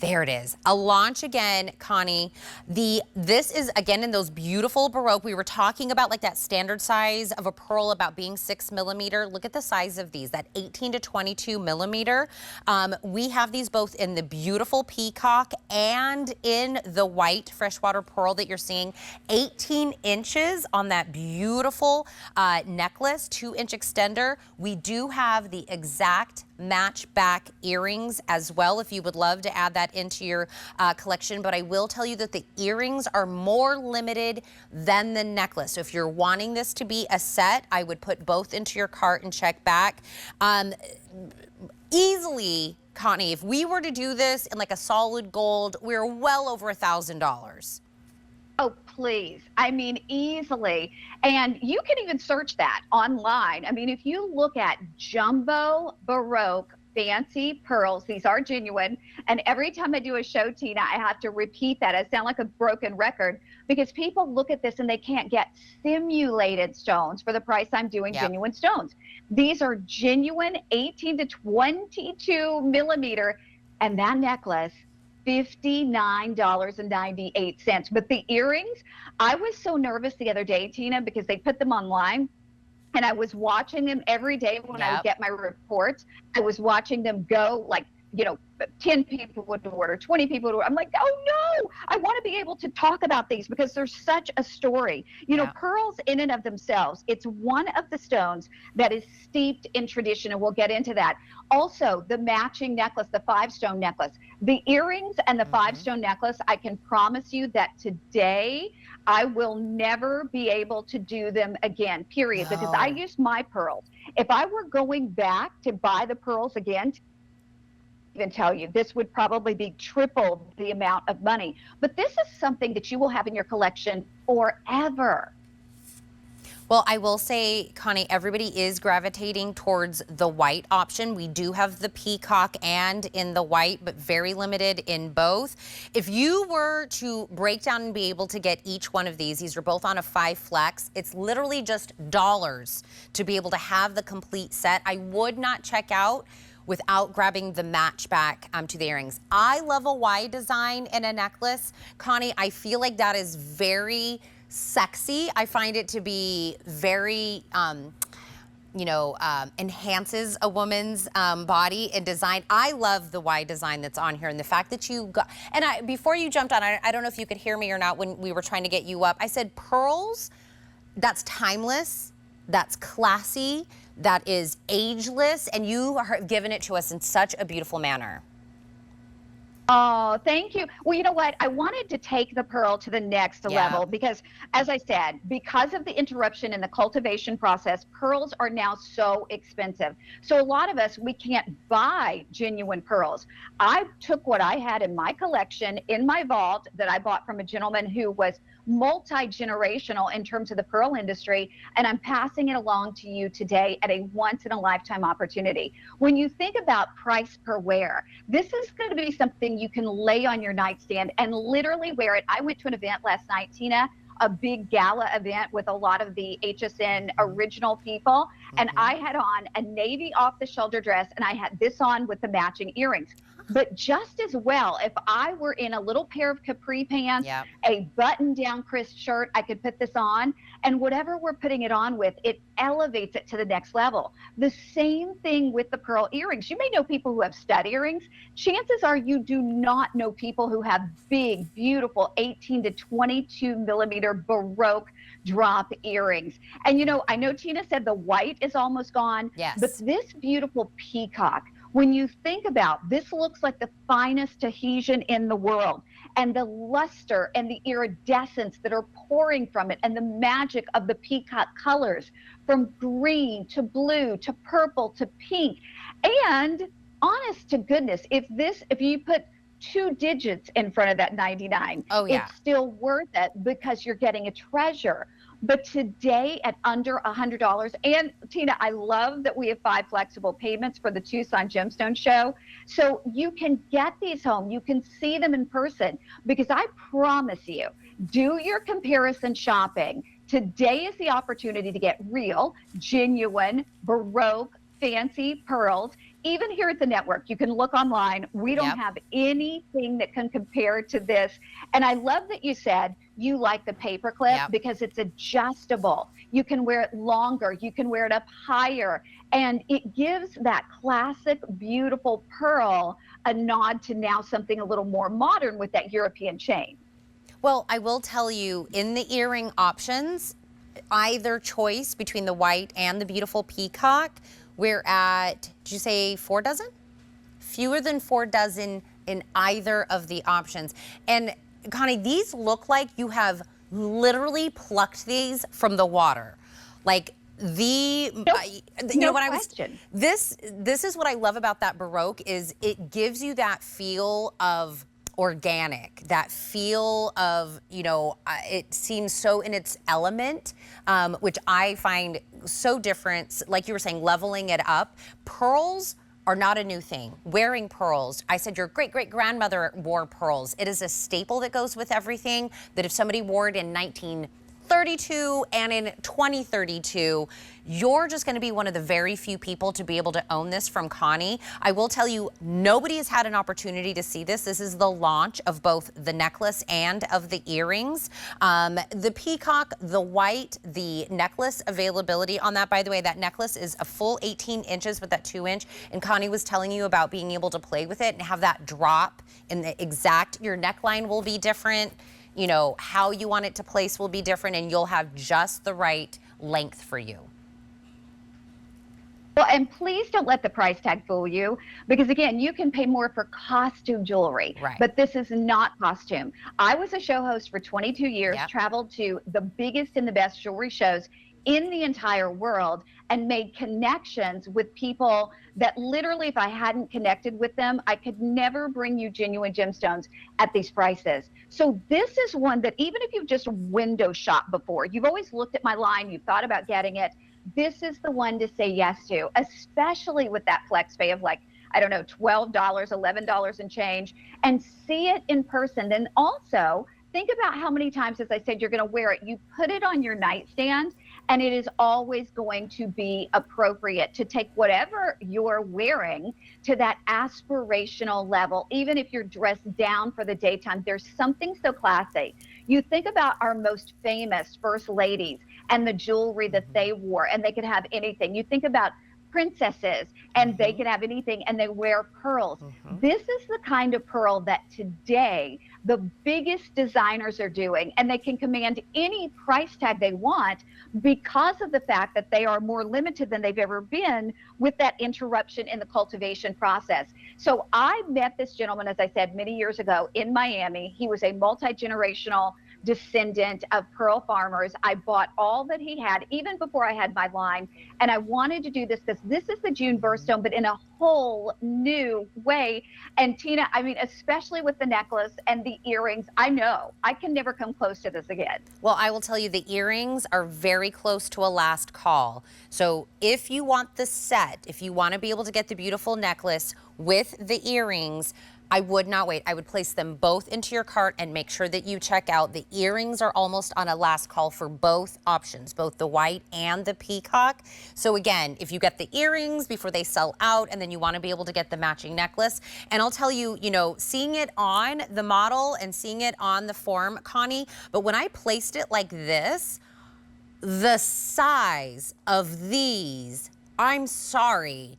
There it is. A launch again, Connie. This is again in those beautiful Baroque. We were talking about like that standard size of a pearl about being 6 millimeter. Look at the size of these, that 18 to 22 millimeter. We have these both in the beautiful Peacock and in the white freshwater pearl that you're seeing. 18 inches on that beautiful necklace, 2-inch extender. We do have the exact match back earrings as well if you would love to add that into your collection, but I will tell you that the earrings are more limited than the necklace. So if you're wanting this to be a set, I would put both into your cart and check back. Easily, Connie, if we were to do this in like a solid gold, we're well over $1,000. Oh, please. I mean, easily. And you can even search that online. I mean, if you look at jumbo Baroque fancy pearls, these are genuine. And every time I do a show, Tina, I have to repeat that. I sound like a broken record because people look at this and they can't get simulated stones for the price I'm doing genuine stones. These are genuine 18 to 22 millimeter. And that necklace, $59.98. But the earrings, I was so nervous the other day, Tina, because they put them online. And I was watching them every day when I would get my reports. I was watching them go like, 10 people would order, 20 people would order. I'm like, oh no, I want to be able to talk about these because there's such a story. Pearls in and of themselves, it's one of the stones that is steeped in tradition, and we'll get into that. Also, the matching necklace, the 5-stone necklace, the earrings and the 5-stone necklace, I can promise you that today I will never be able to do them again, period, because I used my pearls. If I were going back to buy the pearls again, even tell you this would probably be triple the amount of money. But this is something that you will have in your collection forever. Well, I will say, Connie, everybody is gravitating towards the white option. We do have the Peacock and in the white, but very limited in both. If you were to break down and be able to get each one of these are both on a 5 flex. It's literally just dollars to be able to have the complete set. I would not check out without grabbing the match back to the earrings. I love a Y design in a necklace. Connie, I feel like that is very sexy. I find it to be very, enhances a woman's body and design. I love the Y design that's on here, and the fact that you got, and before you jumped on, I don't know if you could hear me or not when we were trying to get you up. I said pearls, that's timeless, that's classy, that is ageless, and you have given it to us in such a beautiful manner. Oh, thank you. Well, you know what? I wanted to take the pearl to the next level because, as I said, because of the interruption in the cultivation process, pearls are now so expensive. So a lot of us, we can't buy genuine pearls. I took what I had in my collection, in my vault, that I bought from a gentleman who was multi-generational in terms of the pearl industry, and I'm passing it along to you today at a once-in-a-lifetime opportunity. When you think about price per wear, this is going to be something you can lay on your nightstand and literally wear it. I went to an event last night, Tina, a big gala event with a lot of the HSN original people, and I had on a navy off-the-shoulder dress, and I had this on with the matching earrings. But just as well, if I were in a little pair of capri pants, a button-down crisp shirt, I could put this on, and whatever we're putting it on with, it elevates it to the next level. The same thing with the pearl earrings. You may know people who have stud earrings. Chances are you do not know people who have big, beautiful 18 to 22 millimeter Baroque drop earrings. And I know Tina said the white is almost gone, but this beautiful Peacock, when you think about this, looks like the finest Tahitian in the world, and the luster and the iridescence that are pouring from it, and the magic of the Peacock colors from green to blue to purple to pink. And honest to goodness, if you put 2 digits in front of that 99, it's still worth it because you're getting a treasure. But today at under $100, and Tina, I love that we have 5 flexible payments for the Tucson Gemstone Show. So you can get these home, you can see them in person, because I promise you, do your comparison shopping. Today is the opportunity to get real, genuine, Baroque, fancy pearls. even here at the network, you can look online. We don't Yep. have anything that can compare to this. And I love that you said you like the paper clip Yep. because it's adjustable. You can wear it longer, you can wear it up higher, and it gives that classic, beautiful pearl a nod to now something a little more modern with that European chain. Well, I will tell you, in the earring options, either choice between the white and the beautiful peacock, we're at, did you say 4 dozen? Fewer than 4 dozen in either of the options. And Connie, these look like you have literally plucked these from the water. Like the, No, you know no what I question. this is what I love about that Baroque is it gives you that feel of organic, that feel of, you know, it seems so in its element, which I find so different. Like you were saying, leveling it up. Pearls are not a new thing. Wearing pearls, I said your great-great-grandmother wore pearls. It is a staple that goes with everything, that if somebody wore it in 1932 and in 2032, you're just gonna be one of the very few people to be able to own this from Connie. I will tell you, nobody has had an opportunity to see this. This is the launch of both the necklace and of the earrings. The peacock, the white, the necklace availability on that, by the way, that necklace is a full 18 inches with that 2-inch. And Connie was telling you about being able to play with it and have that drop in the exact, your neckline will be different. You know, how you want it to place will be different, and you'll have just the right length for you. Well, and please don't let the price tag fool you, because again, you can pay more for costume jewelry, Right. but this is not costume. I was a show host for 22 years, Yep. traveled to the biggest and the best jewelry shows in the entire world, and made connections with people that literally, if I hadn't connected with them, I could never bring you genuine gemstones at these prices. So this is one that even if you've just window shopped before, you've always looked at my line, you've thought about getting it, this is the one to say yes to, especially with that flex pay of like, I don't know, $12, $11 and change, and see it in person. Then also think about how many times, as I said, you're going to wear it. You put it on your nightstand, and it is always going to be appropriate to take whatever you're wearing to that aspirational level. Even if you're dressed down for the daytime, there's something so classy. You think about our most famous first ladies and the jewelry that they wore, and they could have anything. You think about princesses, and they can have anything, and they wear pearls. This is the kind of pearl that today the biggest designers are doing, and they can command any price tag they want because of the fact that they are more limited than they've ever been with that interruption in the cultivation process. So I met this gentleman, as I said, many years ago in Miami. He was a multi-generational descendant of pearl farmers. I bought all that he had, even before I had my line. And I wanted to do this because this is the June birthstone, but in a whole new way. And Tina, I mean, especially with the necklace and the earrings, I know I can never come close to this again. Well, I will tell you, the earrings are very close to a last call. So if you want the set, if you want to be able to get the beautiful necklace with the earrings, I would not wait. I would place them both into your cart and make sure that you check out. The earrings are almost on a last call for both options, both the white and the peacock. So again, if you get the earrings before they sell out, and then you want to be able to get the matching necklace. And I'll tell you, you know, seeing it on the model and seeing it on the form, Connie, but when I placed it like this, the size of these, I'm sorry,